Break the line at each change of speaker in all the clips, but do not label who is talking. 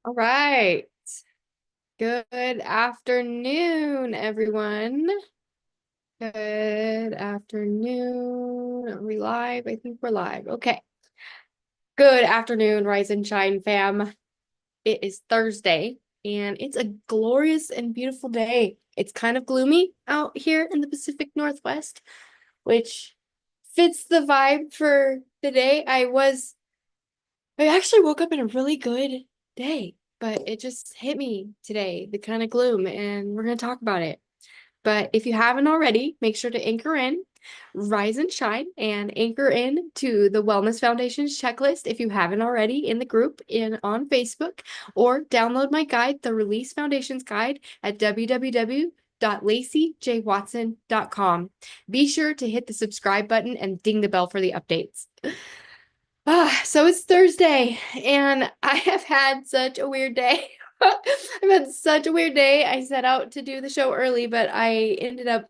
All right. Good afternoon, everyone. Good afternoon. Are we live? I think we're live. Okay. Good afternoon, Rise and Shine fam. It is Thursday, and it's a glorious and beautiful day. It's kind of gloomy out here in the Pacific Northwest, which fits the vibe for the day. I actually woke up in a really good day, but it just hit me today, the kind of gloom, and we're going to talk about it. But if you haven't already, make sure to anchor in, rise and shine, and anchor in to the Wellness Foundation's checklist if you haven't already in the group in on Facebook, or download my guide, the Release Foundation's guide at www.laceyjwatson.com. Be sure to hit the subscribe button and ding the bell for the updates. So it's Thursday, and I have had such a weird day. I've had such a weird day. I set out to do the show early, but I ended up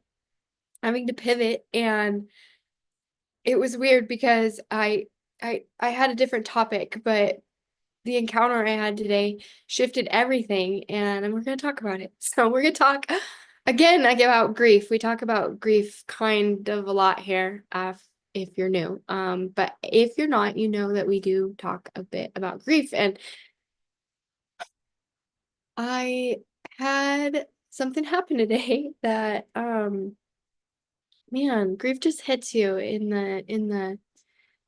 having to pivot, and it was weird because I had a different topic, but the encounter I had today shifted everything, and we're going to talk about it. So we're going to talk again, I give out grief. We talk about grief kind of a lot here, if you're new. But if you're not, you know that we do talk a bit about grief. And I had something happen today that man, grief just hits you in the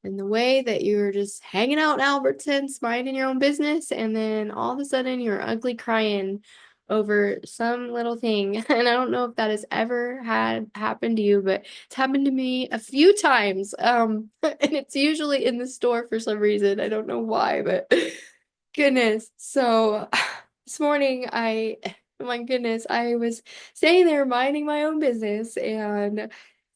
way that you were just hanging out in Albertsons, minding your own business, and then all of a sudden you're ugly crying over some little thing. And I don't know if that has ever had happened to you, but it's happened to me a few times. And it's usually in the store for some reason. I don't know why, but goodness. So this morning my goodness, I was staying there minding my own business and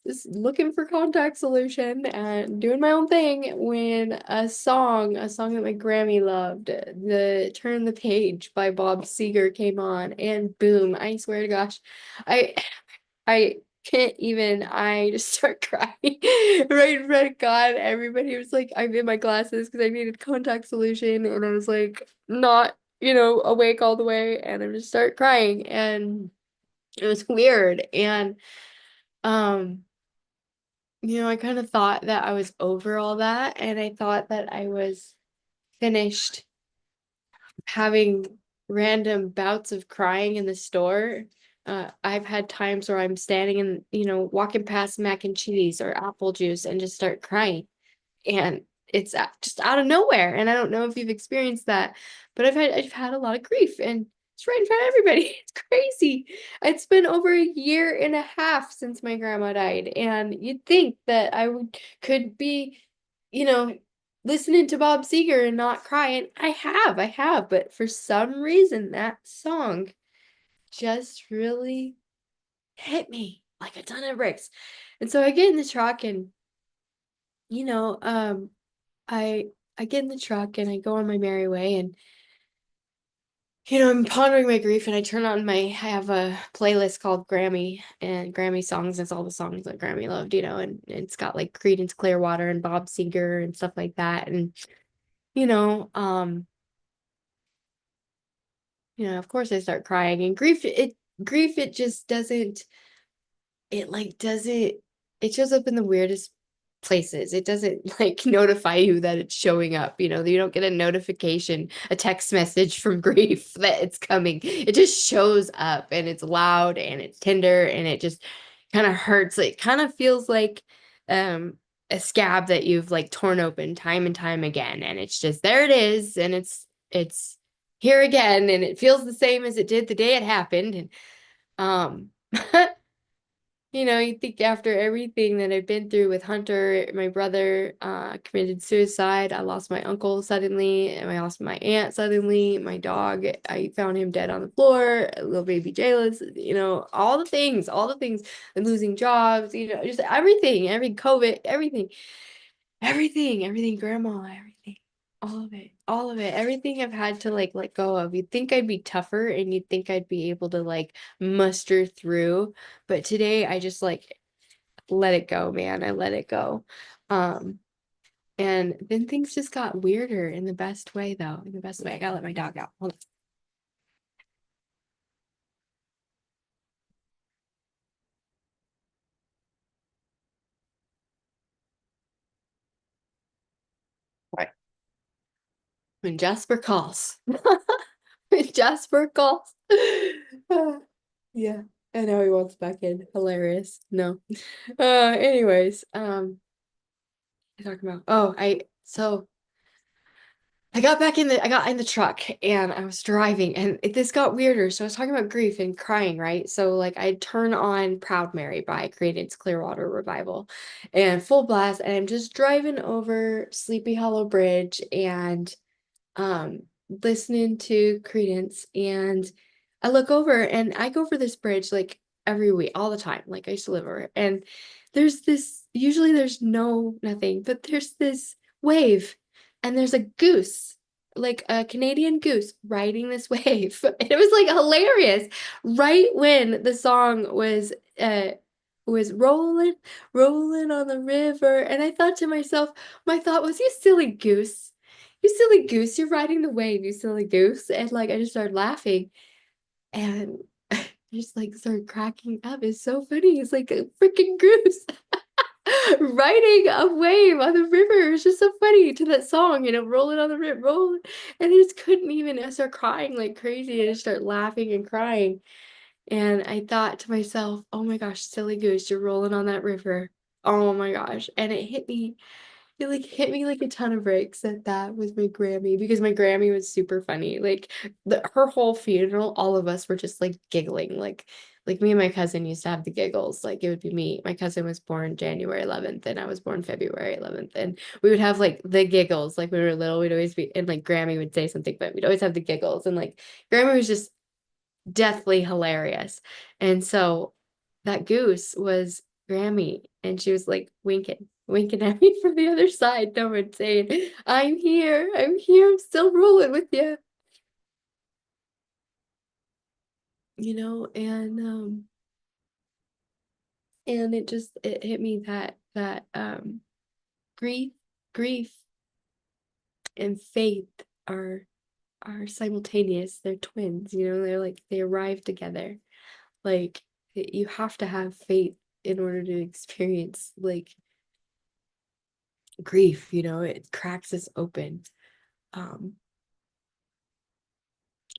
just looking for contact solution and doing my own thing when a song that my Grammy loved, the Turn the Page by Bob Seger came on, and boom, I swear to gosh, I I can't even, I just start crying right in front of God. Everybody was like, I'm in my glasses because I needed contact solution, and I was like not, awake all the way, and I just start crying, and it was weird. And um I kind of thought that I was over all that, and I thought that I was finished having random bouts of crying in the store. I've had times where I'm standing and, walking past mac and cheese or apple juice and just start crying. And it's just out of nowhere. And I don't know if you've experienced that, but I've had a lot of grief, and it's right in front of everybody. It's crazy. It's been over a year and a half since my grandma died, and you'd think that could be, you know, listening to Bob Seger and not crying. I have, but for some reason that song just really hit me like a ton of bricks. And so I get in the truck, and you know, um I I get in the truck and I go on my merry way, and I'm pondering my grief, and I have a playlist called Grammy, and Grammy songs. It's all the songs that Grammy loved, and it's got like Creedence Clearwater and Bob Seger and stuff like that. And you know, um, of course I start crying, and grief it just doesn't it like doesn't it shows up in the weirdest places. It doesn't like notify you that it's showing up, you don't get a notification, a text message from grief that it's coming. It just shows up, and it's loud and it's tender, and it just kind of hurts. It kind of feels like um a scab that you've like torn open time and time again, and it's just there it is, and it's here again, and it feels the same as it did the day it happened. And um you think after everything that I've been through with Hunter, my brother committed suicide. I lost my uncle suddenly, and I lost my aunt suddenly. My dog, I found him dead on the floor. Little baby Jayless, all the things, and losing jobs, just everything, every COVID, everything, grandma, everything, all of it, everything I've had to like let go of. You'd think I'd be tougher, and you'd think I'd be able to like muster through, but today I just like let it go, man. I let it go. Um, And then things just got weirder in the best way, though. In the best way. I gotta let my dog out. Hold on. Right. When Jasper calls. When Jasper calls. Yeah. I know he wants back in. Hilarious. No. Anyways, what am I talking about? Oh, I got in the truck and I was driving and this got weirder. So I was talking about grief and crying, right? So like I turn on Proud Mary by Creedence Clearwater Revival and full blast, and I'm just driving over Sleepy Hollow Bridge and um listening to Credence, and I look over and I go over this bridge like every week, all the time. Like I used to live over it. And there's this, usually there's nothing, but there's this wave and there's a goose, like a Canadian goose riding this wave. It was like hilarious. Right when the song was rolling, rolling on the river. And I thought to myself, my thought was, you silly goose. You silly goose, you're riding the wave, you silly goose. And like I just started laughing and I just like started cracking up. It's so funny. It's like a freaking goose riding a wave on the river. It's just so funny to that song, rolling on the river, rolling. And I just couldn't even, I start crying like crazy. I just start laughing and crying. And I thought to myself, oh my gosh, silly goose, you're rolling on that river. Oh my gosh. And it like hit me like a ton of bricks that that was my Grammy, because my Grammy was super funny. Like her whole funeral, all of us were just like giggling. Like me and my cousin used to have the giggles. Like it would be me. My cousin was born January 11th and I was born February 11th. And we would have like the giggles. Like when we were little, we'd always be, and like Grammy would say something, but we'd always have the giggles. And like Grammy was just deathly hilarious. And so that goose was Grammy, and she was like winking at me from the other side, no one saying, I'm here, I'm still rolling with you. And it hit me that grief, grief and faith are simultaneous. They're twins, they're like they arrive together. Like you have to have faith in order to experience like grief, it cracks us open. um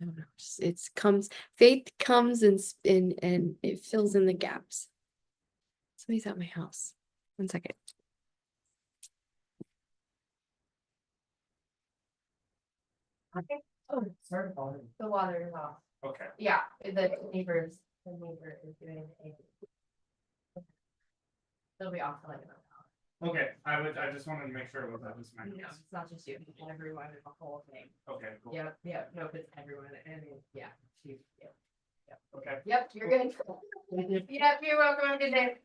I don't know, it's comes faith comes and it fills in the gaps. Somebody's at my house. One second. Okay. Oh, sorry. The water is off. Okay. Yeah, the neighbor is doing a, they'll be off for like another hour. Okay, I just wanted to make sure that was my. No, it's not just you, it's everyone in the whole thing. Okay, cool. Yep, no, it's everyone, and yeah, yep. Okay. Yep, you're good. Yep, you're welcome, have a good day.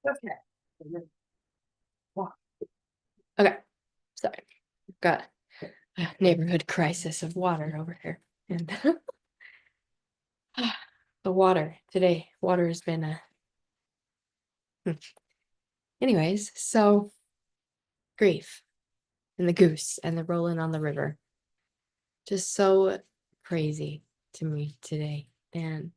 Okay. Okay, sorry. Got a neighborhood crisis of water over here. And the water today, water has been anyways, so grief and the goose and the rolling on the river. Just so crazy to me today. And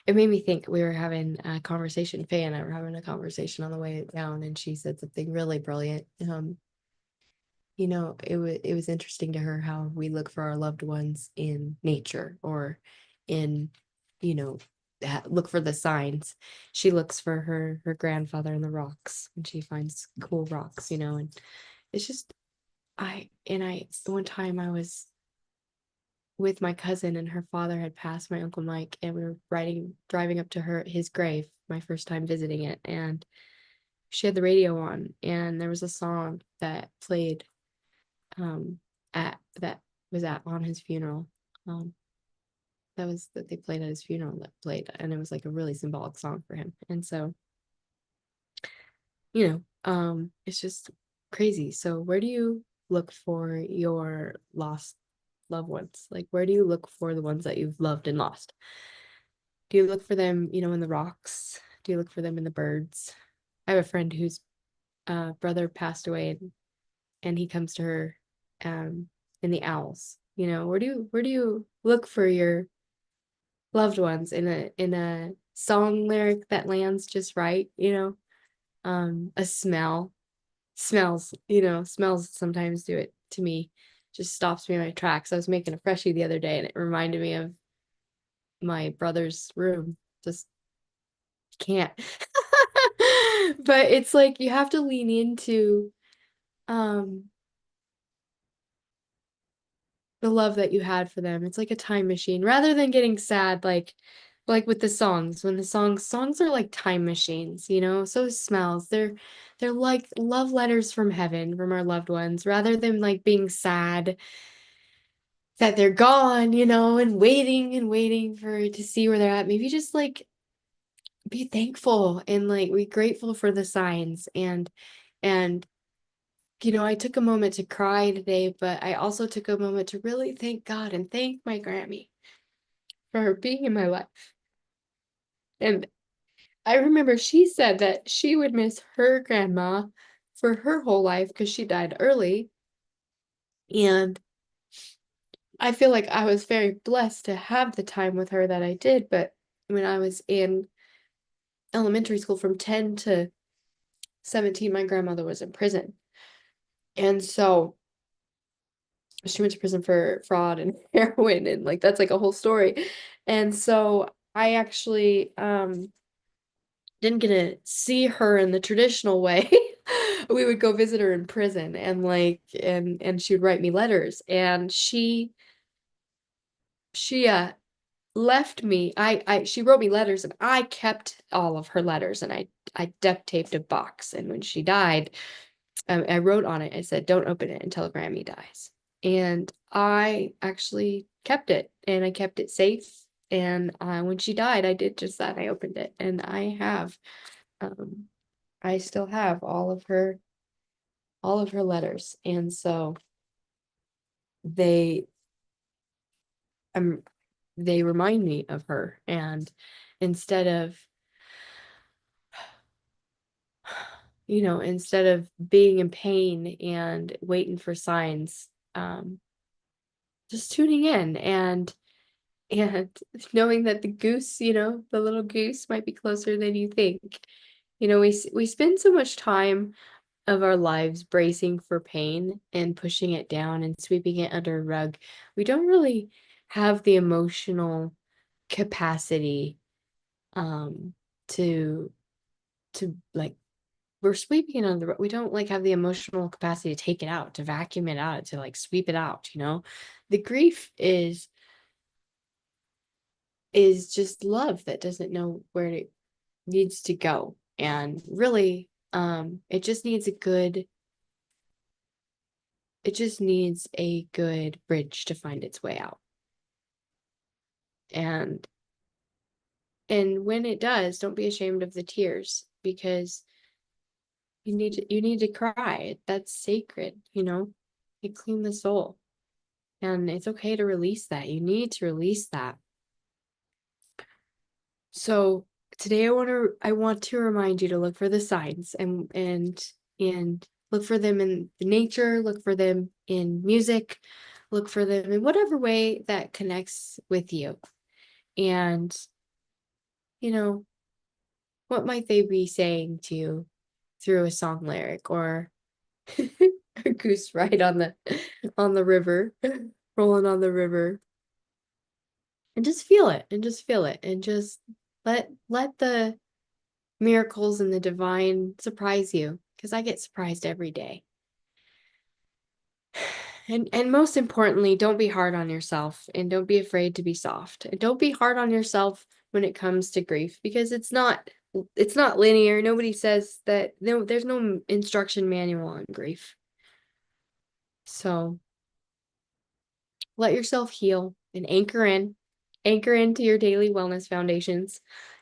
it made me think. We were having a conversation, Faye and I were having a conversation on the way down, and she said something really brilliant. It was interesting to her how we look for our loved ones in nature, or in, you know, look for the signs. She looks for her grandfather in the rocks, and she finds cool rocks, and it's just I one time I was with my cousin, and her father had passed, my Uncle Mike, and we were driving up to his grave, my first time visiting it, and she had the radio on, and there was a song that played at that was at on his funeral. Um that they played at his funeral, that played, and it was like a really symbolic song for him. And so, it's just crazy. So where do you look for your lost loved ones? Like where do you look for the ones that you've loved and lost? Do you look for them, in the rocks? Do you look for them in the birds? I have a friend whose brother passed away, and he comes to her in the owls. Where do you look for your loved ones in a song lyric that lands just right, a smells sometimes do it to me. Just stops me in my tracks. I was making a freshie the other day and it reminded me of my brother's room. Just can't. But it's like you have to lean into um the love that you had for them. It's like a time machine rather than getting sad like with the songs. When the songs are like time machines, so smells. They're like love letters from heaven from our loved ones rather than like being sad that they're gone, and waiting for to see where they're at. Maybe just like be thankful and like be grateful for the signs and I took a moment to cry today, but I also took a moment to really thank God and thank my Grammy for her being in my life. And I remember she said that she would miss her grandma for her whole life because she died early. And I feel like I was very blessed to have the time with her that I did. But when I was in elementary school from 10 to 17, my grandmother was in prison. And so she went to prison for fraud and heroin and like that's like a whole story. And so I actually didn't get to see her in the traditional way. We would go visit her in prison and and she would write me letters and she left me. She wrote me letters and I kept all of her letters and I duct taped a box, and when she died, I wrote on it, I said, don't open it until Grammy dies. And I actually kept it and I kept it safe. And when she died, I did just that. I opened it and um, I still have all of her letters. And so they, um, they remind me of her. And instead of, instead of being in pain and waiting for signs, just tuning in and knowing that the goose, the little goose might be closer than you think. We spend so much time of our lives bracing for pain and pushing it down and sweeping it under a rug. We don't really have the emotional capacity um to like we're sweeping it under the rug. We don't like have the emotional capacity to take it out, to vacuum it out, to like sweep it out. The grief is just love that doesn't know where it needs to go. And really, it just needs a good bridge to find its way out. And when it does, don't be ashamed of the tears because you need to cry. That's sacred. It clean the soul. And it's okay to release that. You need to release that. So today I want to remind you to look for the signs and look for them in nature, look for them in music, look for them in whatever way that connects with you. And you know, what might they be saying to you through a song lyric or a goose ride on the river, rolling on the river. And just feel it and just feel it and just let the miracles and the divine surprise you because I get surprised every day. And most importantly, don't be hard on yourself and don't be afraid to be soft. And don't be hard on yourself when it comes to grief because it's not linear. Nobody says that no, there's no instruction manual on grief. So let yourself heal and anchor into your daily wellness foundations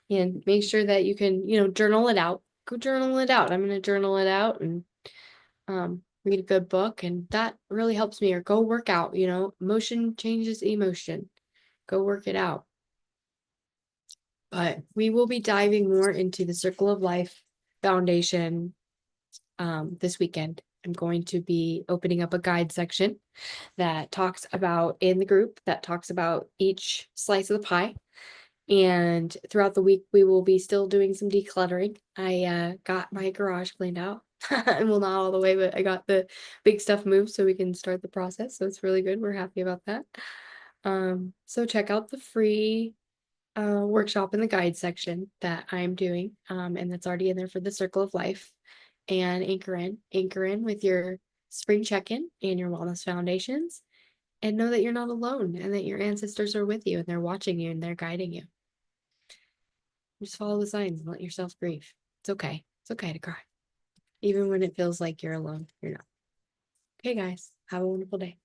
and make sure that you can, journal it out. Go journal it out. I'm going to journal it out and read a good book. And that really helps me. Or go work out. Motion changes emotion. Go work it out. But we will be diving more into the Circle of Life Foundation this weekend. I'm going to be opening up a guide section that talks about in the group that talks about each slice of the pie. And throughout the week, we will be still doing some decluttering. I got my garage cleaned out. Well, not all the way, but I got the big stuff moved so we can start the process. So it's really good. We're happy about that. So check out the free workshop in the guide section that I'm doing. And that's already in there for the Circle of Life. And anchor in with your spring check-in and your wellness foundations. And know that you're not alone and that your ancestors are with you and they're watching you and they're guiding you. Just follow the signs and let yourself grieve. It's okay. It's okay to cry. Even when it feels like you're alone, you're not. Okay, guys, have a wonderful day.